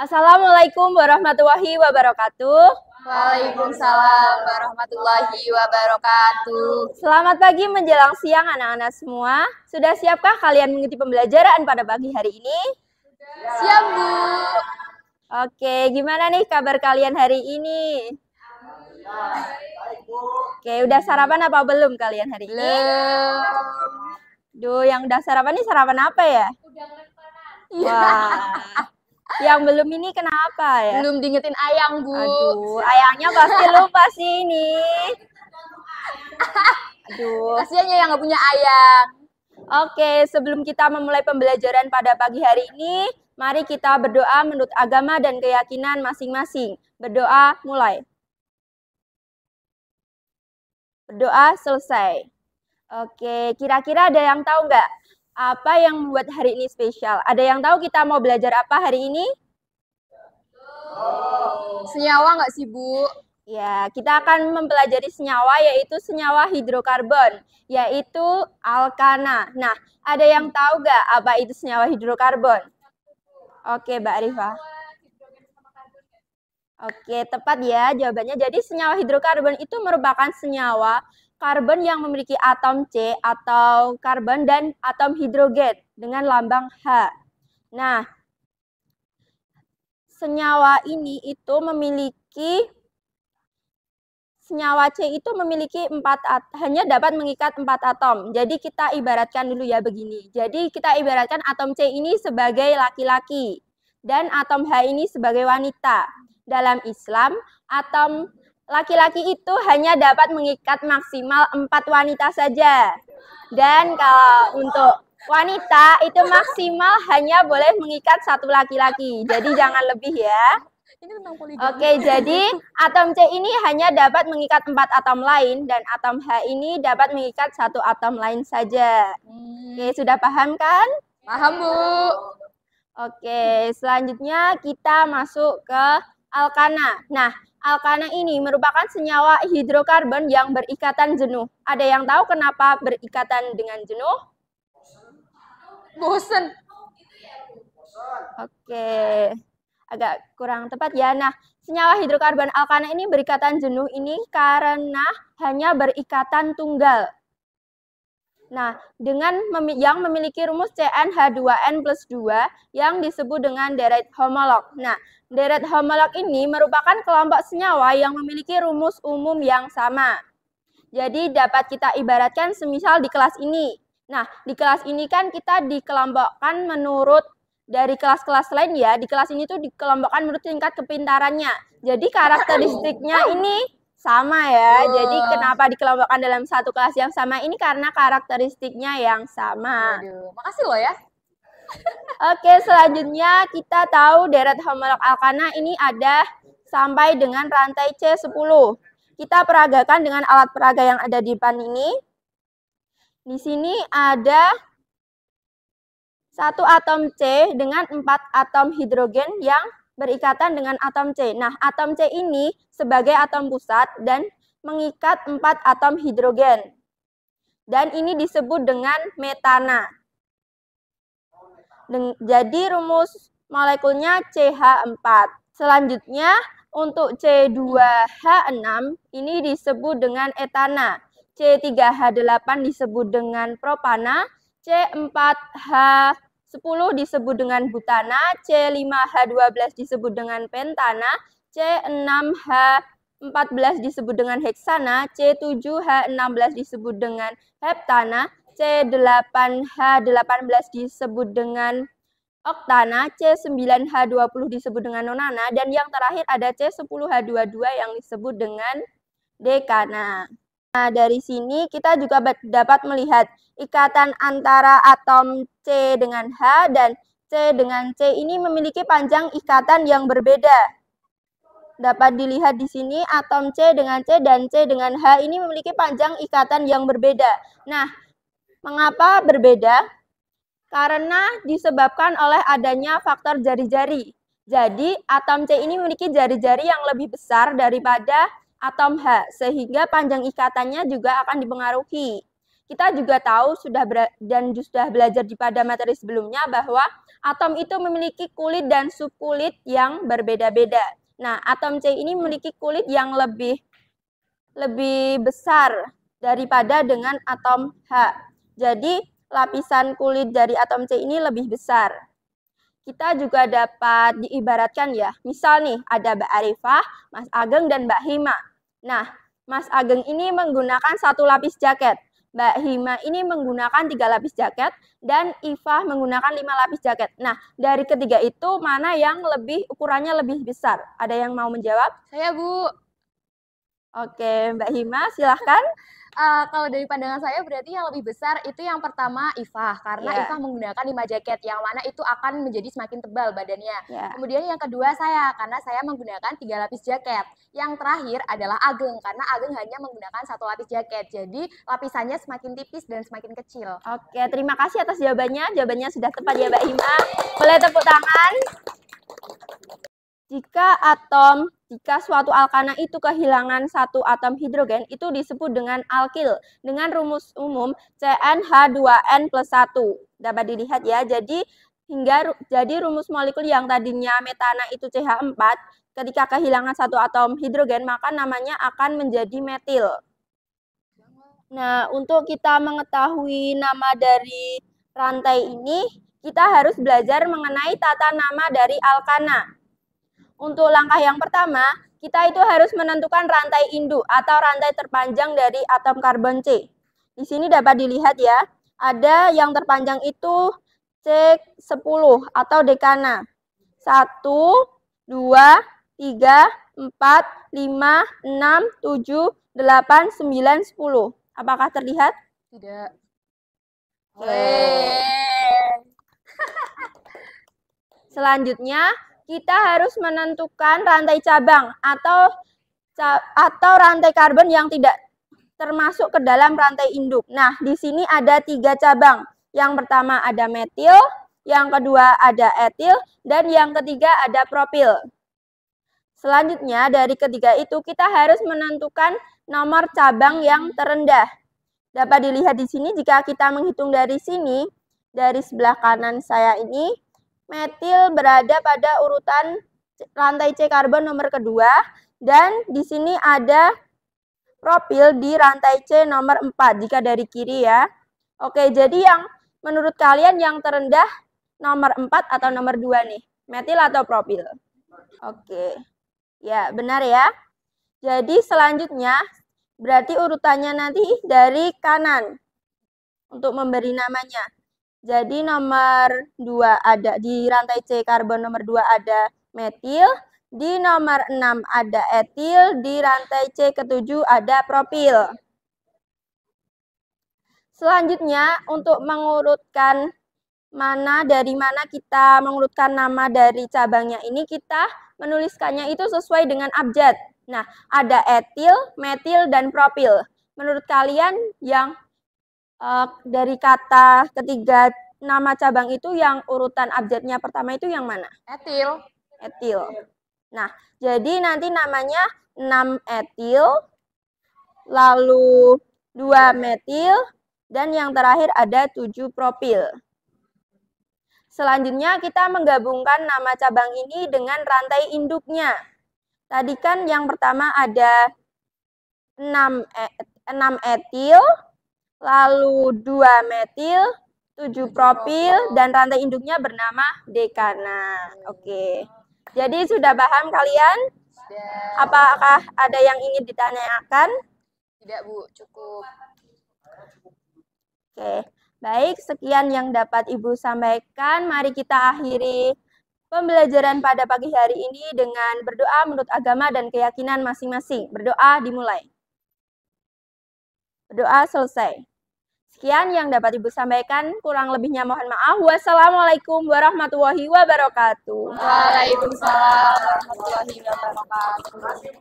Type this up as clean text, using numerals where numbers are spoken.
Assalamualaikum warahmatullahi wabarakatuh. Waalaikumsalam warahmatullahi wabarakatuh. Selamat pagi menjelang siang anak-anak semua. Sudah siapkah kalian mengikuti pembelajaran pada pagi hari ini? Siap, Bu. Oke, gimana nih kabar kalian hari ini? Oke, udah sarapan apa belum kalian hari ini? Belum. Duh, yang udah sarapan nih sarapan apa ya? Wah, yang belum ini kenapa ya? Belum diingetin ayang, Bu. Aduh, ayangnya pasti lupa sih ini. Aduh. Kasiannya yang nggak punya ayang. Oke, sebelum kita memulai pembelajaran pada pagi hari ini, mari kita berdoa menurut agama dan keyakinan masing-masing. Berdoa mulai. Berdoa selesai. Oke, kira-kira ada yang tahu nggak apa yang membuat hari ini spesial? Ada yang tahu kita mau belajar apa hari ini? Senyawa nggak sih, Bu? Ya, kita akan mempelajari senyawa, yaitu senyawa hidrokarbon, yaitu alkana. Nah, ada yang tahu nggak apa itu senyawa hidrokarbon? Oke, Mbak Arifah. Oke, tepat ya jawabannya. Jadi senyawa hidrokarbon itu merupakan senyawa karbon yang memiliki atom C atau karbon dan atom hidrogen dengan lambang H. Nah, senyawa ini itu memiliki senyawa C itu memiliki hanya dapat mengikat 4 atom. Jadi kita ibaratkan dulu ya begini. Jadi kita ibaratkan atom C ini sebagai laki-laki dan atom H ini sebagai wanita. Dalam Islam, atom laki-laki itu hanya dapat mengikat maksimal 4 wanita saja. Dan kalau untuk wanita itu maksimal hanya boleh mengikat 1 laki-laki. Jadi jangan lebih ya. Ini tentang poligami. Oke, jadi atom C ini hanya dapat mengikat 4 atom lain dan atom H ini dapat mengikat 1 atom lain saja. Oke, sudah paham kan? Paham, Bu. Oke, selanjutnya kita masuk ke alkana. Nah, alkana ini merupakan senyawa hidrokarbon yang berikatan jenuh. Ada yang tahu kenapa berikatan dengan jenuh? Bosen. Oke, agak kurang tepat ya. Nah, senyawa hidrokarbon alkana ini berikatan jenuh ini karena hanya berikatan tunggal. Nah, dengan yang memiliki rumus CnH2n plus 2 yang disebut dengan deret homolog. Nah, deret homolog ini merupakan kelompok senyawa yang memiliki rumus umum yang sama. Jadi dapat kita ibaratkan semisal di kelas ini. Nah, di kelas ini kan kita dikelompokkan menurut dari kelas-kelas lain ya. Di kelas ini tuh dikelompokkan menurut tingkat kepintarannya. Jadi karakteristiknya ini sama ya. Jadi kenapa dikelompokkan dalam satu kelas yang sama ini karena karakteristiknya yang sama. Aduh, makasih loh ya. Oke, selanjutnya kita tahu deret homolog alkana ini ada sampai dengan rantai C10. Kita peragakan dengan alat peraga yang ada di depan ini. Di sini ada 1 atom C dengan 4 atom hidrogen yang berikatan dengan atom C. Nah, atom C ini sebagai atom pusat dan mengikat 4 atom hidrogen. Dan ini disebut dengan metana. Jadi rumus molekulnya CH4. Selanjutnya untuk C2H6 ini disebut dengan etana. C3H8 disebut dengan propana. C4H10 disebut dengan butana. C5H12 disebut dengan pentana. C6H14 disebut dengan heksana. C7H16 disebut dengan heptana. C8H18 disebut dengan oktana, C9H20 disebut dengan nonana, dan yang terakhir ada C10H22 yang disebut dengan dekana. Nah, dari sini kita juga dapat melihat ikatan antara atom C dengan H dan C dengan C ini memiliki panjang ikatan yang berbeda. Dapat dilihat di sini atom C dengan C dan C dengan H ini memiliki panjang ikatan yang berbeda. Nah, mengapa berbeda? Karena disebabkan oleh adanya faktor jari-jari. Jadi, atom C ini memiliki jari-jari yang lebih besar daripada atom H, sehingga panjang ikatannya juga akan dipengaruhi. kita juga tahu sudah belajar pada materi sebelumnya bahwa atom itu memiliki kulit dan subkulit yang berbeda-beda. Nah, atom C ini memiliki kulit yang lebih besar daripada dengan atom H. Jadi, lapisan kulit dari atom C ini lebih besar. Kita juga dapat diibaratkan ya, misal nih ada Mbak Arifah, Mas Ageng, dan Mbak Hima. Nah, Mas Ageng ini menggunakan 1 lapis jaket, Mbak Hima ini menggunakan 3 lapis jaket, dan Ifah menggunakan 5 lapis jaket. Nah, dari ketiga itu mana yang ukurannya lebih besar? Ada yang mau menjawab? Saya, Bu. Oke, Mbak Hima, silahkan. Kalau dari pandangan saya berarti yang lebih besar itu yang pertama Ifah, karena Ifah menggunakan 5 jaket, yang mana itu akan menjadi semakin tebal badannya. Kemudian yang kedua saya, karena saya menggunakan 3 lapis jaket. Yang terakhir adalah Ageng, karena Ageng hanya menggunakan 1 lapis jaket. Jadi lapisannya semakin tipis dan semakin kecil. Oke, terima kasih atas jawabannya. Jawabannya sudah tepat ya, Mbak Hima. Boleh tepuk tangan. Jika suatu alkana itu kehilangan 1 atom hidrogen, itu disebut dengan alkil dengan rumus umum CnH2n+1. Dapat dilihat ya, jadi rumus molekul yang tadinya metana itu CH4, ketika kehilangan 1 atom hidrogen, maka namanya akan menjadi metil. Nah, untuk kita mengetahui nama dari rantai ini, kita harus belajar mengenai tata nama dari alkana. Untuk langkah yang pertama, kita itu harus menentukan rantai induk atau rantai terpanjang dari atom karbon C. Di sini dapat dilihat ya, ada yang terpanjang itu C10 atau dekana. 1, 2, 3, 4, 5, 6, 7, 8, 9, 10. Apakah terlihat? Tidak. Selanjutnya, kita harus menentukan rantai cabang atau rantai karbon yang tidak termasuk ke dalam rantai induk. Nah, di sini ada 3 cabang. Yang pertama ada metil, yang kedua ada etil, dan yang ketiga ada propil. Selanjutnya, dari ketiga itu kita harus menentukan nomor cabang yang terendah. Dapat dilihat di sini jika kita menghitung dari sini, dari sebelah kanan saya ini, metil berada pada urutan rantai C karbon nomor kedua, dan di sini ada propil di rantai C nomor 4 jika dari kiri ya. Oke, jadi yang menurut kalian yang terendah nomor 4 atau nomor 2 nih? Metil atau propil? Oke. Ya, benar ya. Jadi selanjutnya berarti urutannya nanti dari kanan untuk memberi namanya. Jadi nomor 2 ada di rantai C karbon nomor 2 ada metil, di nomor 6 ada etil, di rantai C ke-7 ada propil. Selanjutnya untuk mengurutkan dari mana kita mengurutkan nama dari cabangnya ini, kita menuliskannya itu sesuai dengan abjad. Nah, ada etil, metil, dan propil. Menurut kalian yang dari kata ketiga nama cabang itu yang urutan abjadnya pertama itu yang mana? Etil. Etil. Nah, jadi nanti namanya 6 etil, lalu 2 metil, dan yang terakhir ada 7 propil. Selanjutnya kita menggabungkan nama cabang ini dengan rantai induknya. Tadi kan yang pertama ada 6 etil, lalu 2 metil, 7 propil, dan rantai induknya bernama dekana. Oke. Jadi sudah paham kalian? Sudah. Apakah ada yang ingin ditanyakan? Tidak, Bu. Cukup. Oke. Baik, sekian yang dapat Ibu sampaikan. Mari kita akhiri pembelajaran pada pagi hari ini dengan berdoa menurut agama dan keyakinan masing-masing. Berdoa dimulai. Berdoa selesai. Sekian yang dapat Ibu sampaikan, kurang lebihnya mohon maaf. Wassalamualaikum warahmatullahi wabarakatuh. Waalaikumsalam warahmatullahi wabarakatuh.